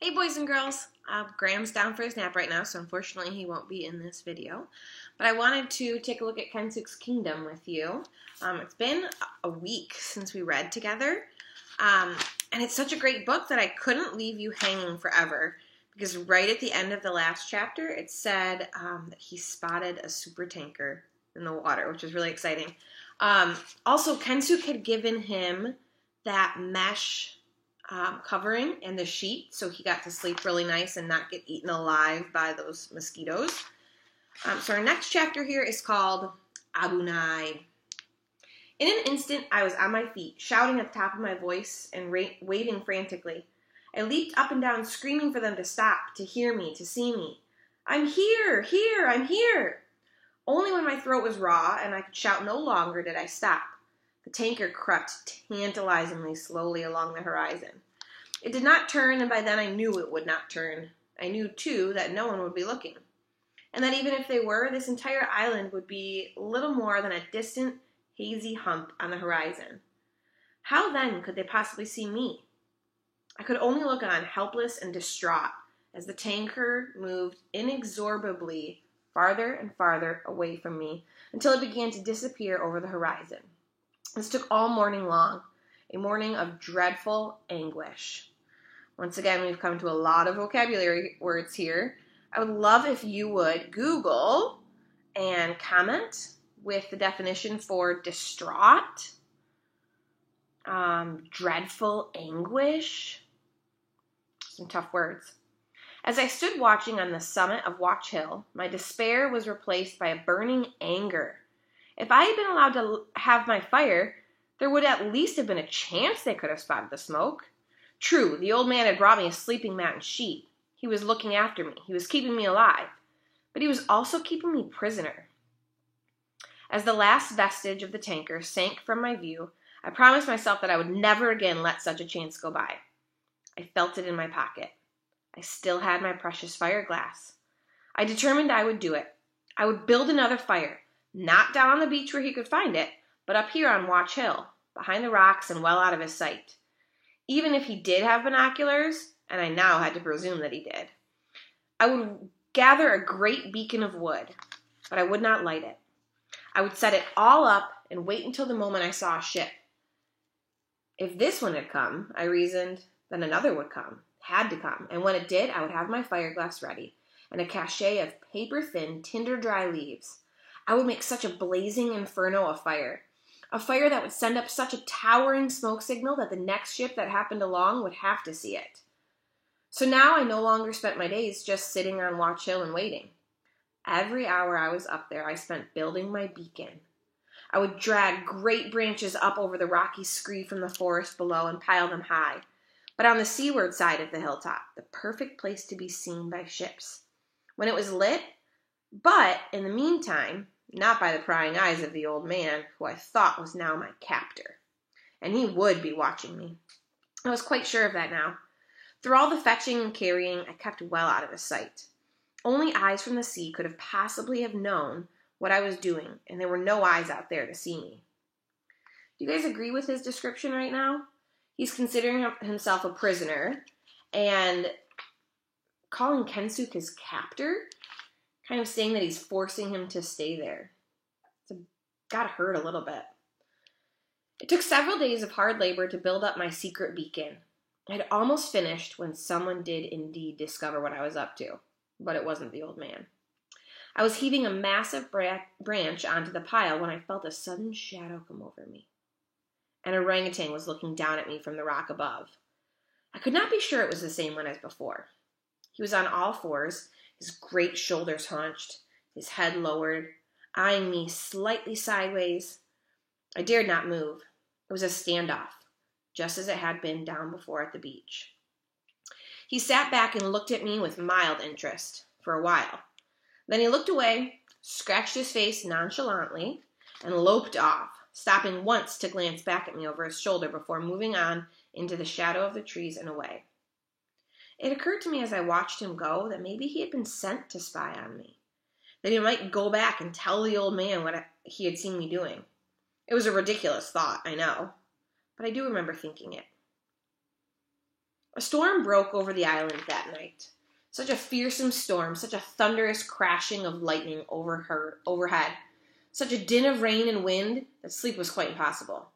Hey boys and girls, Graham's down for his nap right now, so unfortunately he won't be in this video. But I wanted to take a look at Kensuke's Kingdom with you. It's been a week since we read together, and it's such a great book that I couldn't leave you hanging forever, because right at the end of the last chapter it said that he spotted a super tanker in the water, which was really exciting. Also, Kensuke had given him that mesh covering and the sheet, so he got to sleep really nice and not get eaten alive by those mosquitoes. So our next chapter here is called Abunai. In an instant, I was on my feet, shouting at the top of my voice and waving frantically. I leaped up and down, screaming for them to stop, to hear me, to see me. I'm here, I'm here. Only when my throat was raw and I could shout no longer did I stop. The tanker crept tantalizingly slowly along the horizon. It did not turn, and by then I knew it would not turn. I knew, too, that no one would be looking, and that even if they were, this entire island would be little more than a distant, hazy hump on the horizon. How, then, could they possibly see me? I could only look on, helpless and distraught, as the tanker moved inexorably farther and farther away from me until it began to disappear over the horizon. This took all morning long, a morning of dreadful anguish. Once again, we've come to a lot of vocabulary words here. I would love if you would Google and comment with the definition for distraught, dreadful anguish. Some tough words. As I stood watching on the summit of Watch Hill, my despair was replaced by a burning anger. If I had been allowed to have my fire, there would at least have been a chance they could have spotted the smoke. True, the old man had brought me a sleeping mat and sheet. He was looking after me. He was keeping me alive. But he was also keeping me prisoner. As the last vestige of the tanker sank from my view, I promised myself that I would never again let such a chance go by. I felt it in my pocket. I still had my precious fire glass. I determined I would do it. I would build another fire. Not down on the beach where he could find it, but up here on Watch Hill, behind the rocks and well out of his sight. Even if he did have binoculars, and I now had to presume that he did, I would gather a great beacon of wood, but I would not light it. I would set it all up and wait until the moment I saw a ship. If this one had come, I reasoned, then another would come, had to come, and when it did, I would have my fire glass ready, and a cachet of paper-thin, tinder-dry leaves. I would make such a blazing inferno of fire. A fire that would send up such a towering smoke signal that the next ship that happened along would have to see it. So now I no longer spent my days just sitting on Watch Hill and waiting. Every hour I was up there, I spent building my beacon. I would drag great branches up over the rocky scree from the forest below and pile them high, but on the seaward side of the hilltop, the perfect place to be seen by ships. When it was lit, but in the meantime, not by the prying eyes of the old man, who I thought was now my captor. And he would be watching me. I was quite sure of that now. Through all the fetching and carrying, I kept well out of his sight. Only eyes from the sea could have possibly have known what I was doing, and there were no eyes out there to see me. Do you guys agree with his description right now? He's considering himself a prisoner, and calling Kensuke his captor, kind of saying that he's forcing him to stay there. It's gotta hurt a little bit. It took several days of hard labor to build up my secret beacon. I'd almost finished when someone did indeed discover what I was up to, but it wasn't the old man. I was heaving a massive branch onto the pile when I felt a sudden shadow come over me. An orangutan was looking down at me from the rock above. I could not be sure it was the same one as before. He was on all fours, his great shoulders hunched, his head lowered, eyeing me slightly sideways. I dared not move. It was a standoff, just as it had been down before at the beach. He sat back and looked at me with mild interest for a while. Then he looked away, scratched his face nonchalantly, and loped off, stopping once to glance back at me over his shoulder before moving on into the shadow of the trees and away. It occurred to me as I watched him go that maybe he had been sent to spy on me, that he might go back and tell the old man what he had seen me doing. It was a ridiculous thought, I know, but I do remember thinking it. A storm broke over the island that night. Such a fearsome storm, such a thunderous crashing of lightning overhead, such a din of rain and wind that sleep was quite impossible.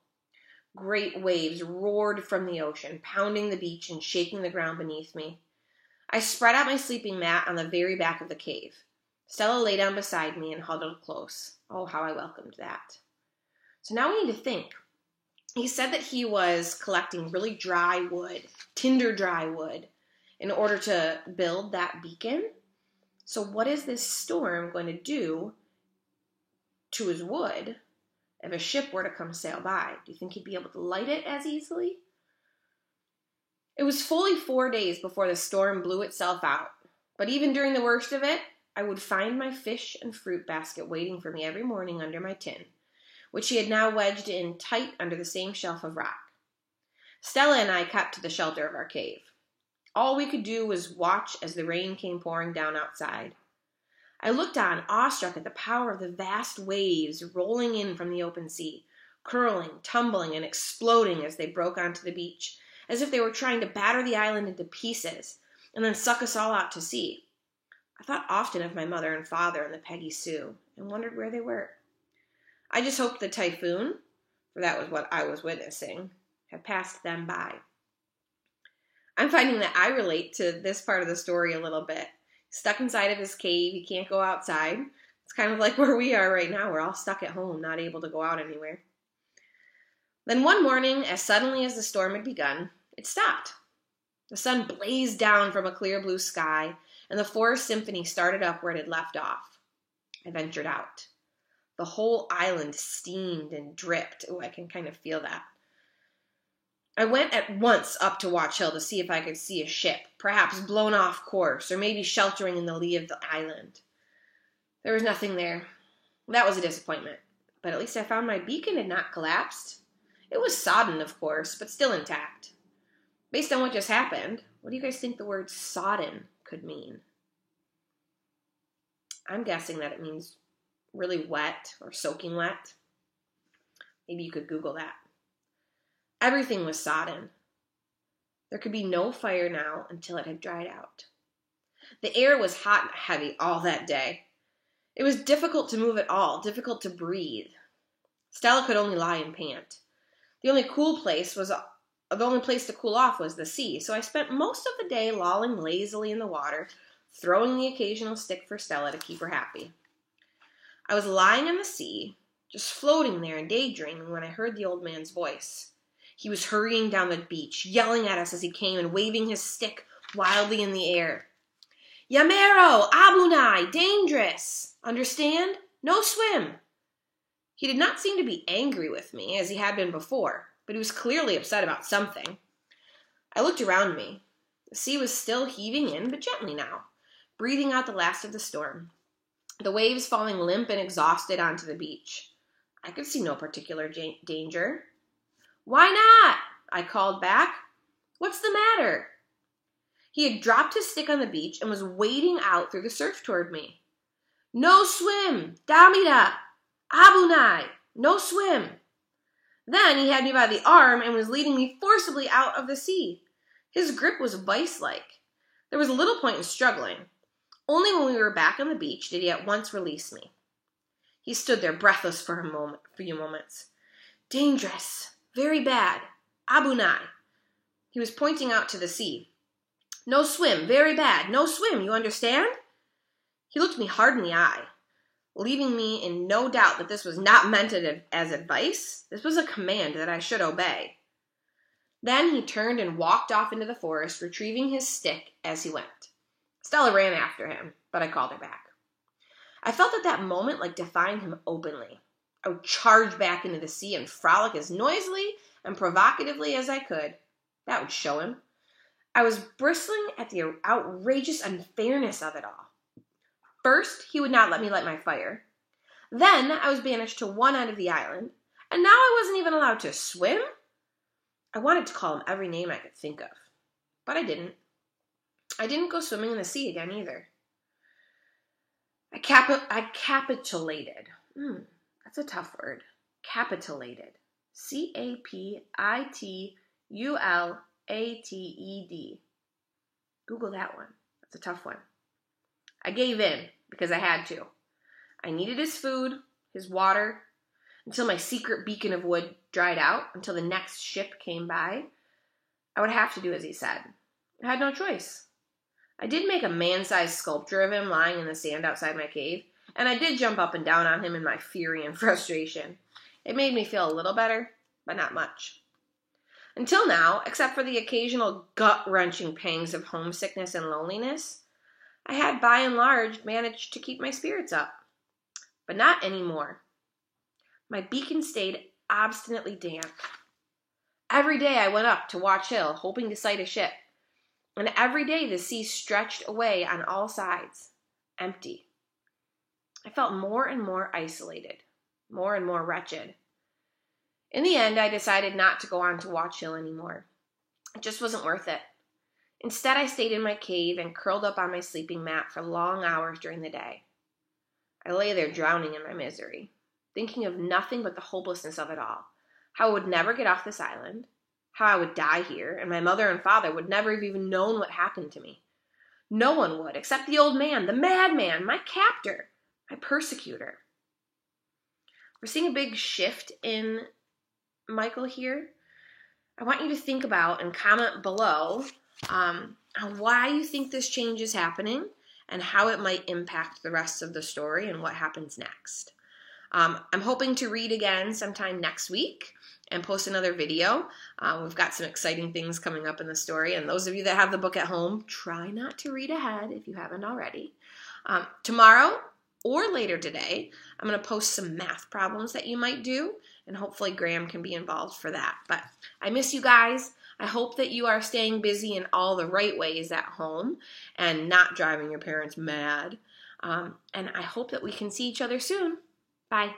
Great waves roared from the ocean, pounding the beach and shaking the ground beneath me. I spread out my sleeping mat on the very back of the cave. Stella lay down beside me and huddled close. Oh, how I welcomed that. So now we need to think. He said that he was collecting really dry wood, tinder dry wood, in order to build that beacon. So what is this storm going to do to his wood if a ship were to come sail by? Do you think he'd be able to light it as easily? It was fully 4 days before the storm blew itself out. But even during the worst of it, I would find my fish and fruit basket waiting for me every morning under my tin, which he had now wedged in tight under the same shelf of rock. Stella and I kept to the shelter of our cave. All we could do was watch as the rain came pouring down outside. I looked on, awestruck at the power of the vast waves rolling in from the open sea, curling, tumbling, and exploding as they broke onto the beach, as if they were trying to batter the island into pieces and then suck us all out to sea. I thought often of my mother and father and the Peggy Sue and wondered where they were. I just hoped the typhoon, for that was what I was witnessing, had passed them by. I'm finding that I relate to this part of the story a little bit. Stuck inside of his cave, he can't go outside. It's kind of like where we are right now. We're all stuck at home, not able to go out anywhere. Then one morning, as suddenly as the storm had begun, it stopped. The sun blazed down from a clear blue sky, and the forest symphony started up where it had left off. I ventured out. The whole island steamed and dripped. Oh, I can kind of feel that. I went at once up to Watch Hill to see if I could see a ship, perhaps blown off course, or maybe sheltering in the lee of the island. There was nothing there. That was a disappointment, but at least I found my beacon had not collapsed. It was sodden, of course, but still intact. Based on what just happened, what do you guys think the word sodden could mean? I'm guessing that it means really wet or soaking wet. Maybe you could Google that. Everything was sodden. There could be no fire now until it had dried out. The air was hot and heavy all that day. It was difficult to move at all, difficult to breathe. Stella could only lie and pant. The only place to cool off was the sea, so I spent most of the day lolling lazily in the water, throwing the occasional stick for Stella to keep her happy. I was lying in the sea, just floating there and daydreaming when I heard the old man's voice. He was hurrying down the beach, yelling at us as he came and waving his stick wildly in the air. Yamero, Abunai, dangerous! Understand? No swim! He did not seem to be angry with me, as he had been before, but he was clearly upset about something. I looked around me. The sea was still heaving in, but gently now, breathing out the last of the storm. The waves falling limp and exhausted onto the beach. I could see no particular danger. Why not? I called back. What's the matter? He had dropped his stick on the beach and was wading out through the surf toward me. No swim! Damida! Abunai! No swim! Then he had me by the arm and was leading me forcibly out of the sea. His grip was vice-like. There was little point in struggling. Only when we were back on the beach did he at once release me. He stood there breathless for a few moments. Dangerous. Very bad. Abunai. He was pointing out to the sea. No swim. Very bad. No swim. You understand? He looked me hard in the eye, leaving me in no doubt that this was not meant as advice. This was a command that I should obey. Then he turned and walked off into the forest, retrieving his stick as he went. Stella ran after him, but I called her back. I felt at that moment like defying him openly. I would charge back into the sea and frolic as noisily and provocatively as I could. That would show him. I was bristling at the outrageous unfairness of it all. First, he would not let me light my fire. Then I was banished to one end of the island, and now I wasn't even allowed to swim? I wanted to call him every name I could think of, but I didn't. I didn't go swimming in the sea again either. I capitulated. That's a tough word. Capitulated. Capitulated. Fated. Google that one. That's a tough one. I gave in because I had to. I needed his food, his water, until my secret beacon of wood dried out, until the next ship came by. I would have to do as he said. I had no choice. I did make a man-sized sculpture of him lying in the sand outside my cave, and I did jump up and down on him in my fury and frustration. It made me feel a little better, but not much. Until now, except for the occasional gut-wrenching pangs of homesickness and loneliness, I had by and large managed to keep my spirits up. But not anymore. My beacon stayed obstinately damp. Every day I went up to Watch Hill, hoping to sight a ship. And every day the sea stretched away on all sides, empty. I felt more and more isolated, more and more wretched. In the end, I decided not to go on to Watch Hill anymore. It just wasn't worth it. Instead, I stayed in my cave and curled up on my sleeping mat for long hours during the day. I lay there drowning in my misery, thinking of nothing but the hopelessness of it all, how I would never get off this island, how I would die here, and my mother and father would never have even known what happened to me. No one would, except the old man, the madman, my captor, my persecutor. We're seeing a big shift in Michael here. I want you to think about and comment below on why you think this change is happening and how it might impact the rest of the story and what happens next. I'm hoping to read again sometime next week and post another video. We've got some exciting things coming up in the story, and those of you that have the book at home, try not to read ahead if you haven't already. Tomorrow or later today, I'm going to post some math problems that you might do, and hopefully Graham can be involved for that. But I miss you guys. I hope that you are staying busy in all the right ways at home and not driving your parents mad. And I hope that we can see each other soon. Bye.